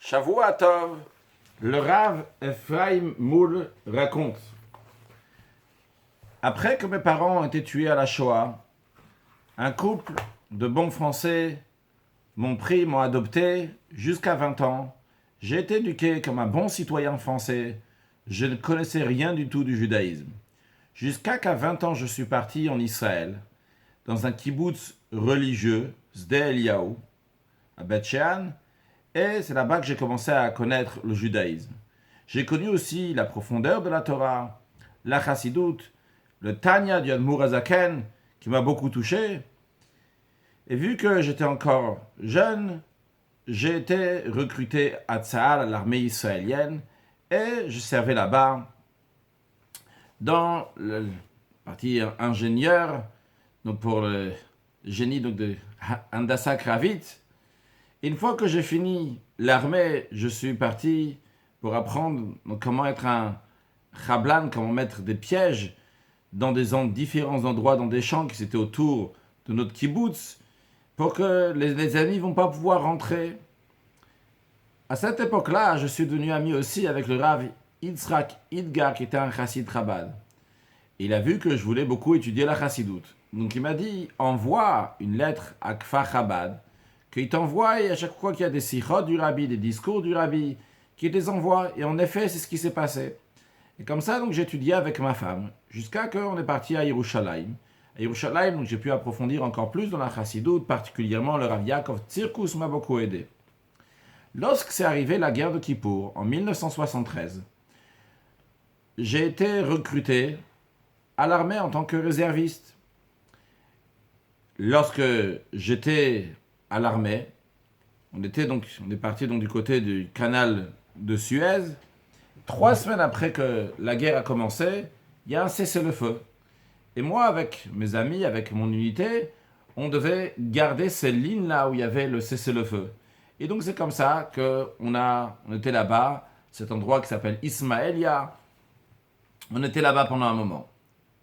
Shavua Tov, le Rav Ephraim Moul raconte. Après que mes parents ont été tués à la Shoah, un couple de bons Français m'ont adopté jusqu'à 20 ans. J'ai été éduqué comme un bon citoyen français. Je ne connaissais rien du tout du judaïsme. Jusqu'à qu'à 20 ans, je suis parti en Israël, dans un kibbutz religieux, Sde Eliyahu, à Beth Shean, et c'est là-bas que j'ai commencé à connaître le judaïsme. J'ai connu aussi la profondeur de la Torah, la Chassidut, le Tanya du Admour Hazaken, qui m'a beaucoup touché. Et vu que j'étais encore jeune, j'ai été recruté à Tzahal, à l'armée israélienne, et je servais là-bas dans la partie ingénieur, donc pour le génie donc de Handasa Kravit. Une fois que j'ai fini l'armée, je suis parti pour apprendre donc, comment être un chablan, comment mettre des pièges dans différents endroits, dans des champs qui étaient autour de notre kibbutz, pour que les ennemis ne vont pas pouvoir rentrer. À cette époque-là, je suis devenu ami aussi avec le Rav Yitzhak Idgar, qui était un chassid Chabad. Il a vu que je voulais beaucoup étudier la chassidut. Donc il m'a dit, envoie une lettre à Kfar Chabad, qu'il t'envoie, et à chaque fois qu'il y a des sichot du rabbi, des discours du rabbi, qu'il les envoie. Et en effet, c'est ce qui s'est passé. Et comme ça, donc, j'étudiais avec ma femme, jusqu'à qu'on est parti à Yerushalayim. À Yerushalayim, donc, j'ai pu approfondir encore plus dans la chassidut, particulièrement le Rav Yaakov Tzirkus m'a beaucoup aidé. Lorsque c'est arrivé la guerre de Kippour, en 1973, j'ai été recruté à l'armée en tant que réserviste. Lorsque j'étais à l'armée, on est parti donc du côté du canal de Suez. 3 semaines après que la guerre a commencé, il y a un cessez-le-feu. Et moi, avec mes amis, avec mon unité, on devait garder ces lignes-là où il y avait le cessez-le-feu. Et donc c'est comme ça qu'on était là-bas, cet endroit qui s'appelle Ismaëlia. On était là-bas pendant un moment.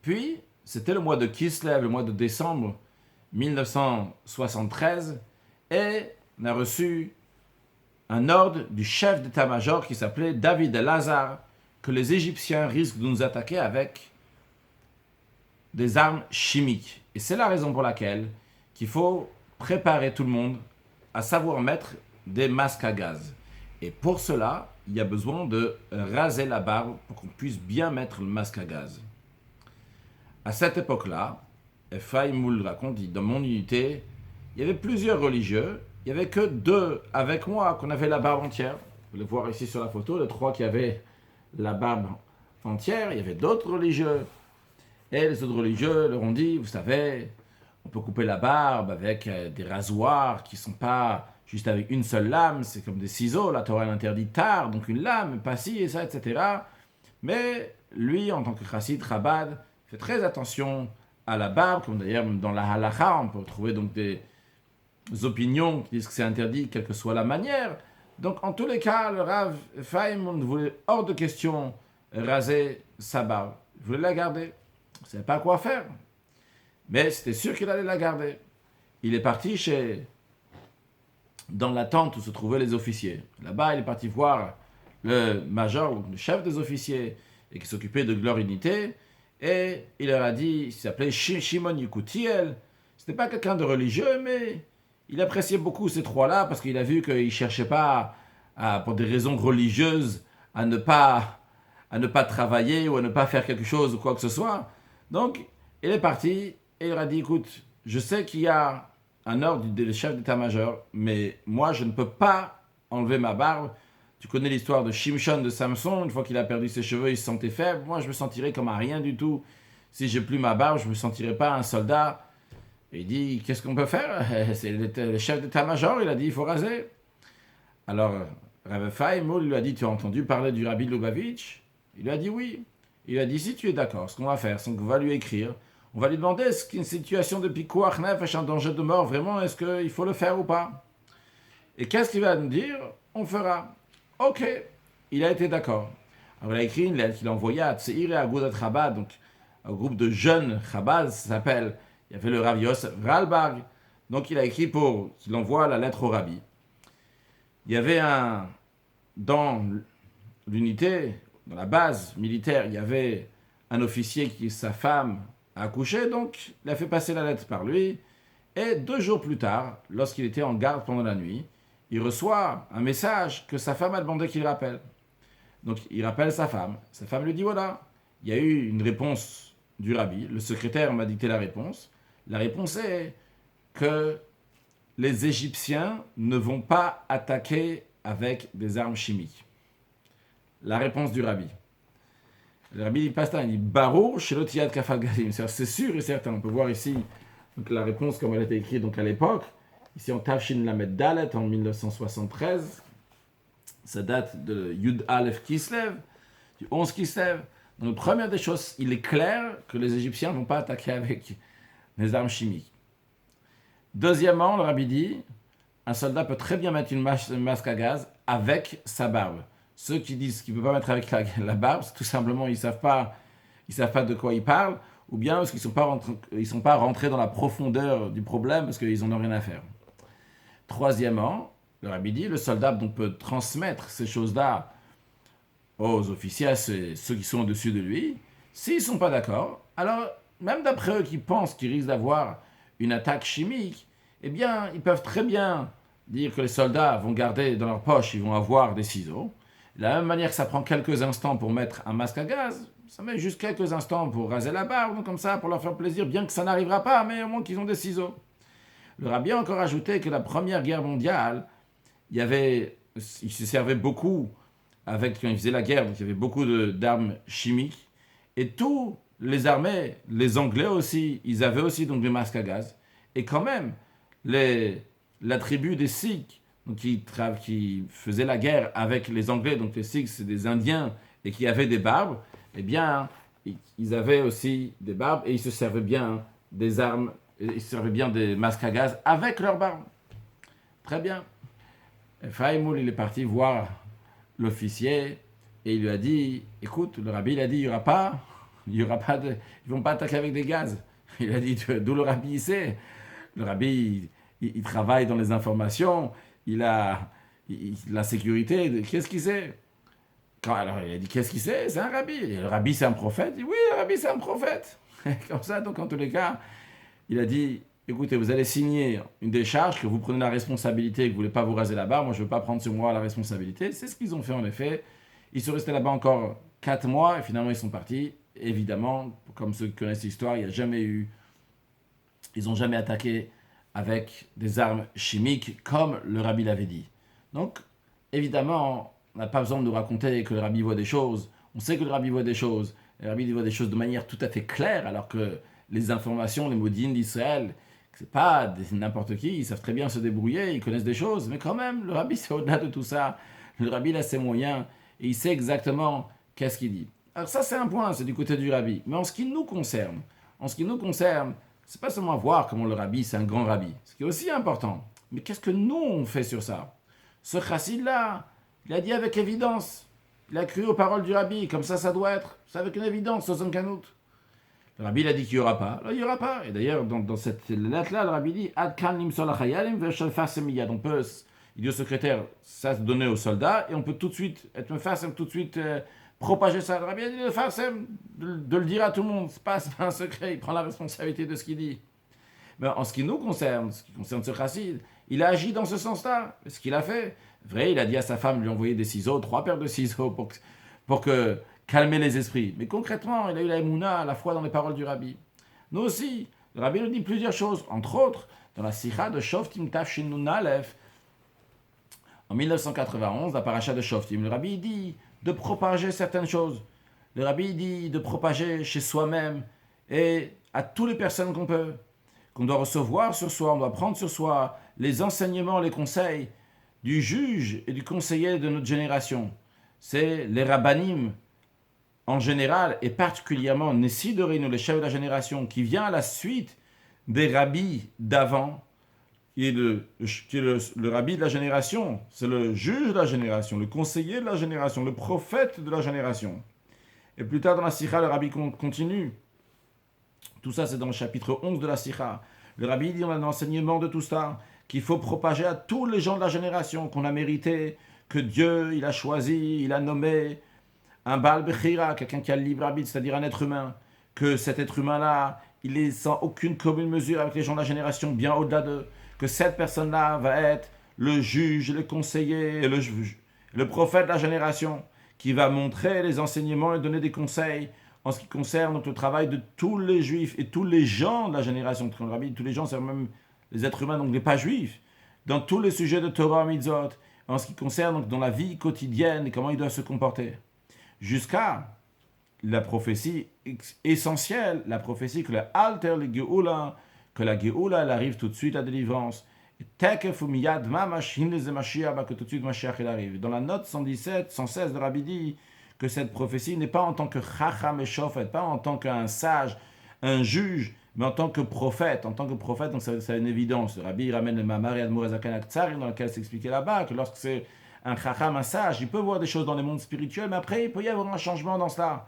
Puis, c'était le mois de Kislev, le mois de décembre 1973, et on a reçu un ordre du chef d'état-major qui s'appelait David El-Hazar, que les Égyptiens risquent de nous attaquer avec des armes chimiques. Et c'est la raison pour laquelle il faut préparer tout le monde à savoir mettre des masques à gaz. Et pour cela, il y a besoin de raser la barbe pour qu'on puisse bien mettre le masque à gaz. À cette époque-là, Ephraim Moul raconte, dit, dans mon unité, il y avait plusieurs religieux, il n'y avait que 2 avec moi qu'on avait la barbe entière. Vous le voir ici sur la photo, les 3 qui avaient la barbe entière, il y avait d'autres religieux. Et les autres religieux leur ont dit, vous savez, on peut couper la barbe avec des rasoirs qui ne sont pas juste avec une seule lame, c'est comme des ciseaux, la Torah l'interdit tard, donc une lame, pas ci et ça, etc. Mais lui, en tant que chassid Chabad, fait très attention à la barbe, comme d'ailleurs dans la halakha, on peut trouver donc des opinions qui disent que c'est interdit, quelle que soit la manière. Donc en tous les cas, le Rav Ephraim voulait hors de question raser sa barbe. Il voulait la garder. Il ne savait pas quoi faire. Mais c'était sûr qu'il allait la garder. Il est parti dans la tente où se trouvaient les officiers. Là-bas, il est parti voir le major, le chef des officiers, et qui s'occupait de leur unité. Et il leur a dit, il s'appelait Shimon Yekutiel. C'était pas quelqu'un de religieux, mais il appréciait beaucoup ces 3-là parce qu'il a vu qu'ils ne cherchaient pas, pour des raisons religieuses, à ne pas travailler ou à ne pas faire quelque chose ou quoi que ce soit. Donc, il est parti et il leur a dit, écoute, je sais qu'il y a un ordre du chef d'état-major, mais moi, je ne peux pas enlever ma barbe. Tu connais l'histoire de Shimshon de Samson, une fois qu'il a perdu ses cheveux, il se sentait faible. Moi, je me sentirais comme un rien du tout. Si j'ai plus ma barbe, je ne me sentirais pas un soldat. Et il dit, qu'est-ce qu'on peut faire? C'est le chef d'état-major, il a dit, il faut raser. Alors, Rav Ephraim lui a dit, tu as entendu parler du Rabbi Lubavitch? Il lui a dit oui. Il a dit, si tu es d'accord, ce qu'on va faire, c'est qu'on va lui écrire. On va lui demander, est-ce qu'une situation de pikuach nefesh, un danger de mort, vraiment, est-ce qu'il faut le faire ou pas? Et qu'est-ce qu'il va nous dire? On fera. Ok, il a été d'accord. Alors il a écrit une lettre qu'il a envoyée à Tseir et Agudat Chabad, donc un groupe de jeunes Chabad, ça s'appelle. Il y avait le Rav Yosef Donc il a écrit pour qu'il envoie la lettre au Rabbi. Il y avait un dans l'unité, dans la base militaire, il y avait un officier qui, sa femme, a accouché, donc il a fait passer la lettre par lui. Et 2 jours plus tard, lorsqu'il était en garde pendant la nuit, il reçoit un message que sa femme a demandé qu'il rappelle. Donc il rappelle sa femme. Sa femme lui dit voilà, il y a eu une réponse du rabbi. Le secrétaire m'a dicté la réponse. La réponse est que les Égyptiens ne vont pas attaquer avec des armes chimiques. La réponse du rabbi. Le rabbi dit pas ça, il dit Barour Shelotiyad Kafal Galim. C'est sûr et certain. On peut voir ici donc, la réponse comme elle a été écrite donc, à l'époque. Ici en Tafshin Lamed Dalet en 1973. Ça date de Yud Aleph Kislev, du 11 Kislev. Donc, première des choses, il est clair que les Égyptiens ne vont pas attaquer avec des armes chimiques. Deuxièmement, le rabbi dit, un soldat peut très bien mettre une masque à gaz avec sa barbe. Ceux qui disent qu'il ne peut pas mettre avec la barbe, c'est tout simplement ils ne savent pas de quoi ils parlent, ou bien parce qu'ils ne sont pas rentrés dans la profondeur du problème parce qu'ils n'en ont rien à faire. Troisièmement, le rabbi dit, le soldat donc, peut transmettre ces choses-là aux officiers, à ceux qui sont au-dessus de lui. S'ils ne sont pas d'accord, alors même d'après eux qui pensent qu'ils risquent d'avoir une attaque chimique, eh bien, ils peuvent très bien dire que les soldats vont garder dans leur poche, ils vont avoir des ciseaux. De la même manière que ça prend quelques instants pour mettre un masque à gaz, ça met juste quelques instants pour raser la barbe, donc comme ça, pour leur faire plaisir, bien que ça n'arrivera pas, mais au moins qu'ils ont des ciseaux. Le rabbi a encore ajouté que la Première Guerre mondiale, il se servait beaucoup, quand il faisait la guerre, donc il y avait beaucoup d'armes chimiques, et tous les armées, les Anglais aussi, ils avaient aussi donc des masques à gaz, et quand même, la tribu des Sikhs, donc qui faisait la guerre avec les Anglais, donc les Sikhs c'est des Indiens, et qui avaient des barbes, eh bien, ils avaient aussi des barbes, et ils se servaient bien des armes, ils se servaient bien des masques à gaz avec leurs barbes. Très bien. Et Faïmoul, il est parti voir l'officier, et il lui a dit, écoute, le rabbi, il a dit, il y aura pas ils vont pas attaquer avec des gaz. Il a dit, d'où le rabbi il sait. Le rabbi, il travaille dans les informations, il a la sécurité, qu'est-ce qu'il sait? Alors il a dit, qu'est-ce qu'il sait? C'est un rabbi. Et le rabbi, c'est un prophète? Il dit, oui, le rabbi, c'est un prophète. Comme ça, donc en tous les cas, il a dit, écoutez, vous allez signer une décharge, que vous prenez la responsabilité, que vous ne voulez pas vous raser la barbe, moi je ne veux pas prendre sur moi la responsabilité. C'est ce qu'ils ont fait en effet. Ils sont restés là-bas encore 4 mois, et finalement ils sont partis. Évidemment, comme ceux qui connaissent l'histoire, ils n'ont jamais attaqué avec des armes chimiques, comme le rabbi l'avait dit. Donc, évidemment, on n'a pas besoin de nous raconter que le rabbi voit des choses. On sait que le rabbi voit des choses. Le rabbi voit des choses de manière tout à fait claire, alors que les informations, les moudines d'Israël, c'est pas n'importe qui, ils savent très bien se débrouiller, ils connaissent des choses, mais quand même, le rabbi, c'est au-delà de tout ça. Le rabbi, il a ses moyens, et il sait exactement qu'est-ce qu'il dit. Alors ça, c'est un point, c'est du côté du rabbi. Mais en ce qui nous concerne, c'est pas seulement voir comment le rabbi, c'est un grand rabbi, ce qui est aussi important. Mais qu'est-ce que nous, on fait sur ça? Ce chassid-là, il a dit avec évidence. Il a cru aux paroles du rabbi, comme ça doit être. C'est avec une évidence, Sozon Kanout. Le rabbi, il a dit qu'il n'y aura pas. Là, il n'y aura pas. Et d'ailleurs, dans cette lettre-là, le rabbi dit Ad kan limsol hachayalim ve'shel fasem miyad. On peut, il dit au secrétaire, ça se donner aux soldats, et on peut tout de suite, propager ça. Le rabbi a dit de le dire à tout le monde. C'est pas un secret, il prend la responsabilité de ce qu'il dit. Mais en ce qui nous concerne, ce qui concerne ce chassid, il a agi dans ce sens-là. Ce qu'il a fait, vrai, il a dit à sa femme de lui envoyer des ciseaux, 3 paires de ciseaux pour calmer les esprits. Mais concrètement, il a eu la émouna, la foi dans les paroles du rabbi. Nous aussi, le rabbi nous dit plusieurs choses. Entre autres, dans la sikha de Shoftim Tafshin Nun Aleph, en 1991, la paracha de Shoftim, le rabbi dit de propager certaines choses. Le rabbi dit de propager chez soi-même et à toutes les personnes qu'on doit recevoir sur soi, on doit prendre sur soi les enseignements, les conseils du juge et du conseiller de notre génération. C'est les rabbanim en général, et particulièrement Nessi de Reino, le chef de la génération, qui vient à la suite des rabbis d'avant, qui est le rabbi de la génération, c'est le juge de la génération, le conseiller de la génération, le prophète de la génération. Et plus tard dans la sikha, le rabbi continue. Tout ça, c'est dans le chapitre 11 de la sikha. Le rabbi dit dans l'enseignement de tout ça qu'il faut propager à tous les gens de la génération qu'on a mérité que Dieu, il a choisi, il a nommé un Baal Bechira, quelqu'un qui a le libre arbitre, c'est-à-dire un être humain, que cet être humain-là, il est sans aucune commune mesure avec les gens de la génération, bien au-delà d'eux, que cette personne-là va être le juge, le conseiller, le prophète de la génération, qui va montrer les enseignements et donner des conseils en ce qui concerne donc, le travail de tous les juifs et tous les gens de la génération. Tous les gens, c'est même les êtres humains, donc les pas juifs, dans tous les sujets de Torah Mitzvot, en ce qui concerne donc, dans la vie quotidienne et comment ils doivent se comporter. Jusqu'à la prophétie essentielle, la prophétie que la Alter le Geoula, que la Geoula, elle arrive tout de suite, la délivrance. Tekef ou miyad mamash hinez Mashiach, que tout de suite Mashiach il arrive. Dans la note 117, 116 de Rabbi dit que cette prophétie n'est pas en tant que Chacham et Shofet, pas en tant qu'un sage, un juge, mais en tant que prophète. En tant que prophète, donc c'est une évidence. Rabbi ramène le Mamar et Admorazakan Aktsari, dans lequel s'expliquait là-bas que lorsque c'est un Chacham, un sage, il peut voir des choses dans les mondes spirituels, mais après, il peut y avoir un changement dans cela.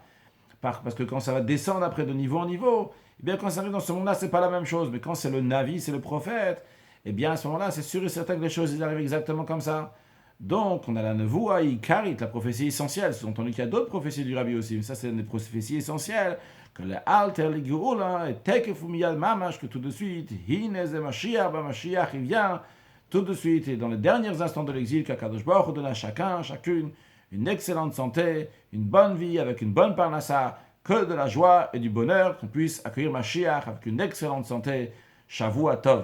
Parce que quand ça va descendre après de niveau en niveau, eh bien quand ça arrive dans ce monde-là, c'est pas la même chose. Mais quand c'est le Navi, c'est le prophète, eh bien à ce moment-là, c'est sûr et certain que les choses arrivent exactement comme ça. Donc, on a la Nevoua, Ikarit, la prophétie essentielle. Sous-entendu qu'il y a d'autres prophéties du Rabbi aussi, mais ça, c'est des prophéties essentielles. Que le Alter, le Geoula, et Tekefumiyad Mamash, que tout de suite, Hinez et Mashiach, Mashiach, il vient tout de suite, et dans les derniers instants de l'exil, qu'Akadosh Baruch Hu donne à chacun, chacune, une excellente santé, une bonne vie avec une bonne parnassa, que de la joie et du bonheur, qu'on puisse accueillir Mashiach avec une excellente santé. Shavua Tov.